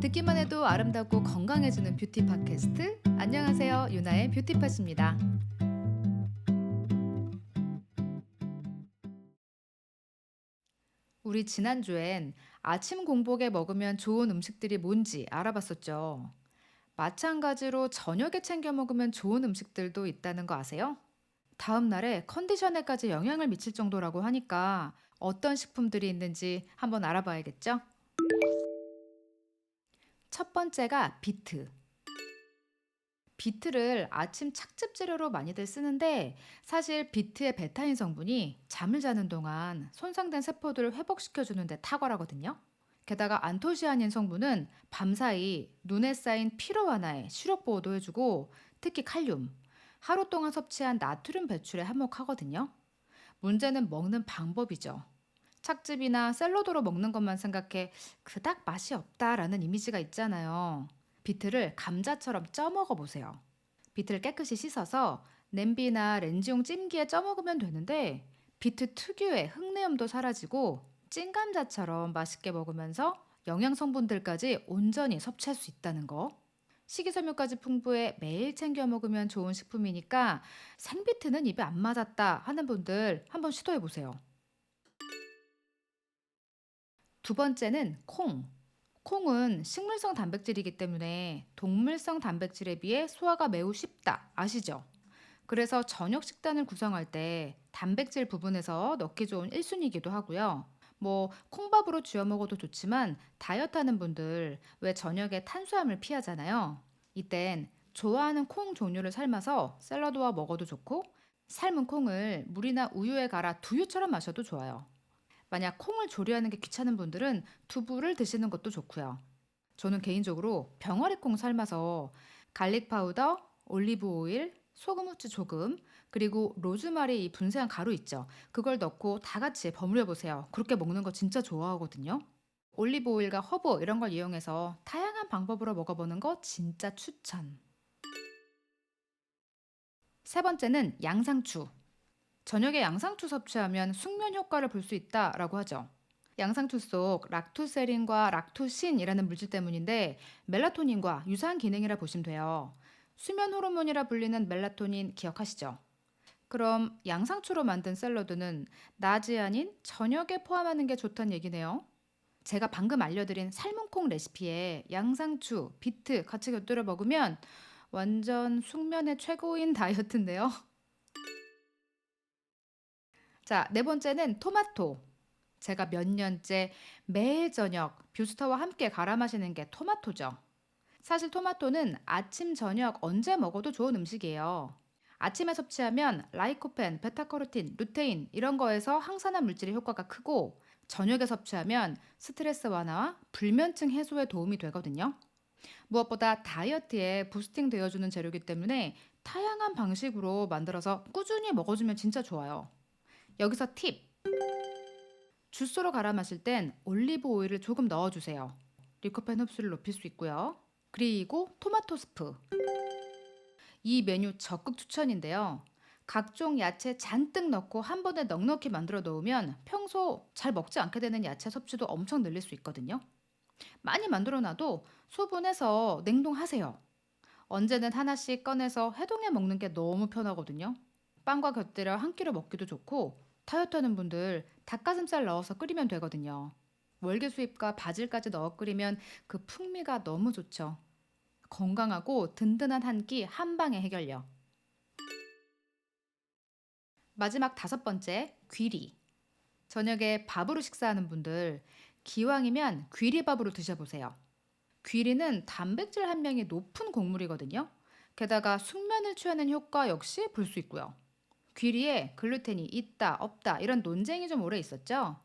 듣기만 해도 아름답고 건강해지는 뷰티 팟캐스트. 안녕하세요. 유나의 뷰티팟입니다. 우리 지난주엔 아침 공복에 먹으면 좋은 음식들이 뭔지 알아봤었죠. 마찬가지로 저녁에 챙겨 먹으면 좋은 음식들도 있다는 거 아세요? 다음 날에 컨디션에까지 영향을 미칠 정도라고 하니까 어떤 식품들이 있는지 한번 알아봐야겠죠? 첫 번째가 비트. 비트를 아침 착즙 재료로 많이들 쓰는데 사실 비트의 베타인 성분이 잠을 자는 동안 손상된 세포들을 회복시켜주는 데 탁월하거든요. 게다가 안토시아닌 성분은 밤사이 눈에 쌓인 피로 완화에 시력 보호도 해주고 특히 칼륨, 하루 동안 섭취한 나트륨 배출에 한몫하거든요. 문제는 먹는 방법이죠. 착즙이나 샐러드로 먹는 것만 생각해 그닥 맛이 없다라는 이미지가 있잖아요. 비트를 감자처럼 쪄 먹어 보세요. 비트를 깨끗이 씻어서 냄비나 렌지용 찜기에 쪄 먹으면 되는데 비트 특유의 흙내음도 사라지고 찐감자처럼 맛있게 먹으면서 영양 성분들까지 온전히 섭취할 수 있다는 거. 식이섬유까지 풍부해 매일 챙겨 먹으면 좋은 식품이니까 생비트는 입에 안 맞았다 하는 분들 한번 시도해 보세요. 두 번째는 콩. 콩은 식물성 단백질이기 때문에 동물성 단백질에 비해 소화가 매우 쉽다. 아시죠? 그래서 저녁 식단을 구성할 때 단백질 부분에서 넣기 좋은 1순위이기도 하고요. 뭐 콩밥으로 쥐어 먹어도 좋지만 다이어트 하는 분들 왜 저녁에 탄수화물 피하잖아요. 이땐 좋아하는 콩 종류를 삶아서 샐러드와 먹어도 좋고 삶은 콩을 물이나 우유에 갈아 두유처럼 마셔도 좋아요. 만약 콩을 조리하는 게 귀찮은 분들은 두부를 드시는 것도 좋고요. 저는 개인적으로 병아리 콩 삶아서 갈릭 파우더, 올리브 오일, 소금, 후추 조금, 그리고 로즈마리 이 분쇄한 가루 있죠. 그걸 넣고 다 같이 버무려 보세요. 그렇게 먹는 거 진짜 좋아하거든요. 올리브 오일과 허브 이런 걸 이용해서 다양한 방법으로 먹어보는 거 진짜 추천. 세 번째는 양상추. 저녁에 양상추 섭취하면 숙면 효과를 볼 수 있다라고 하죠. 양상추 속 락토세린과 락토신이라는 물질 때문인데 멜라토닌과 유사한 기능이라 보시면 돼요. 수면 호르몬이라 불리는 멜라토닌 기억하시죠? 그럼 양상추로 만든 샐러드는 낮이 아닌 저녁에 포함하는 게 좋다는 얘기네요. 제가 방금 알려드린 삶은 콩 레시피에 양상추, 비트 같이 곁들여 먹으면 완전 숙면의 최고인 다이어트인데요. 자, 네 번째는 토마토. 제가 몇 년째 매일 저녁 뷰스터와 함께 갈아 마시는 게 토마토죠. 사실 토마토는 아침, 저녁 언제 먹어도 좋은 음식이에요. 아침에 섭취하면 라이코펜, 베타카로틴, 루테인 이런 거에서 항산화 물질의 효과가 크고 저녁에 섭취하면 스트레스 완화와 불면증 해소에 도움이 되거든요. 무엇보다 다이어트에 부스팅 되어주는 재료이기 때문에 다양한 방식으로 만들어서 꾸준히 먹어주면 진짜 좋아요. 여기서 팁! 주스로 갈아 마실 땐 올리브 오일을 조금 넣어주세요. 리코펜 흡수를 높일 수 있고요. 그리고 토마토 스프. 이 메뉴 적극 추천인데요. 각종 야채 잔뜩 넣고 한 번에 넉넉히 만들어 놓으면 평소 잘 먹지 않게 되는 야채 섭취도 엄청 늘릴 수 있거든요. 많이 만들어 놔도 소분해서 냉동하세요. 언제는 하나씩 꺼내서 해동해 먹는 게 너무 편하거든요. 빵과 곁들여 한 끼로 먹기도 좋고 다이어트 하는 분들 닭가슴살 넣어서 끓이면 되거든요. 월계 수잎과 바질까지 넣어 끓이면 그 풍미가 너무 좋죠. 건강하고 든든한 한 끼 한 방에 해결요. 마지막 다섯 번째, 귀리. 저녁에 밥으로 식사하는 분들 기왕이면 귀리밥으로 드셔보세요. 귀리는 단백질 함량이 높은 곡물이거든요. 게다가 숙면을 취하는 효과 역시 볼 수 있고요. 귀리에 글루텐이 있다, 없다 이런 논쟁이 좀 오래 있었죠.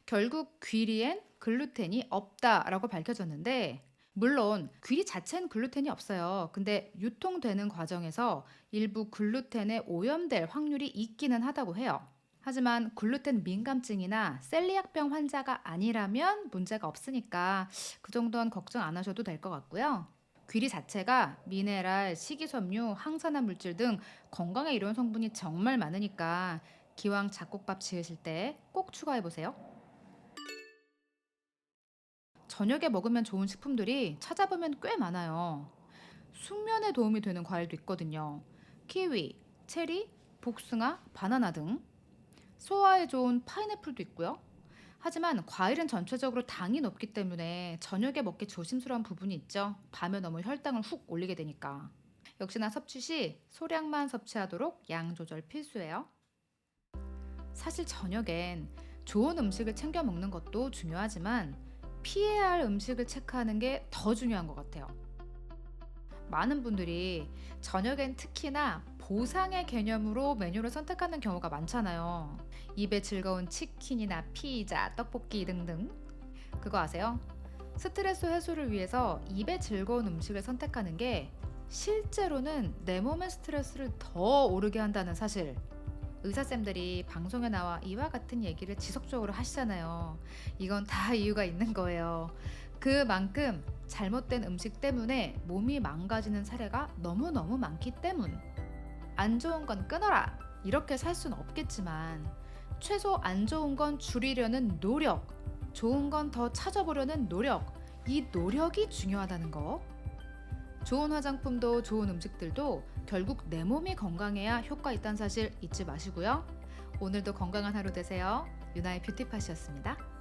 결국 귀리엔 글루텐이 없다라고 밝혀졌는데 물론 귀리 자체는 글루텐이 없어요. 근데 유통되는 과정에서 일부 글루텐에 오염될 확률이 있기는 하다고 해요. 하지만 글루텐 민감증이나 셀리악병 환자가 아니라면 문제가 없으니까 그 정도는 걱정 안 하셔도 될 것 같고요. 귀리 자체가 미네랄, 식이섬유, 항산화 물질 등 건강에 이로운 성분이 정말 많으니까 기왕 잡곡밥 지으실 때 꼭 추가해 보세요. 저녁에 먹으면 좋은 식품들이 찾아보면 꽤 많아요. 숙면에 도움이 되는 과일도 있거든요. 키위, 체리, 복숭아, 바나나 등. 소화에 좋은 파인애플도 있고요. 하지만 과일은 전체적으로 당이 높기 때문에 저녁에 먹기 조심스러운 부분이 있죠. 밤에 너무 혈당을 훅 올리게 되니까. 역시나 섭취 시 소량만 섭취하도록 양 조절 필수예요. 사실 저녁엔 좋은 음식을 챙겨 먹는 것도 중요하지만 피해야 할 음식을 체크하는 게 더 중요한 것 같아요. 많은 분들이 저녁엔 특히나 보상의 개념으로 메뉴를 선택하는 경우가 많잖아요. 입에 즐거운 치킨이나 피자, 떡볶이 등등. 그거 아세요? 스트레스 해소를 위해서 입에 즐거운 음식을 선택하는 게 실제로는 내 몸의 스트레스를 더 오르게 한다는 사실. 의사쌤들이 방송에 나와 이와 같은 얘기를 지속적으로 하시잖아요. 이건 다 이유가 있는 거예요. 그만큼 잘못된 음식 때문에 몸이 망가지는 사례가 너무너무 많기 때문. 안 좋은 건 끊어라! 이렇게 살 수는 없겠지만, 최소 안 좋은 건 줄이려는 노력, 좋은 건 더 찾아보려는 노력, 이 노력이 중요하다는 거. 좋은 화장품도 좋은 음식들도 결국 내 몸이 건강해야 효과 있다는 사실 잊지 마시고요. 오늘도 건강한 하루 되세요. 유나의 뷰티팟이었습니다.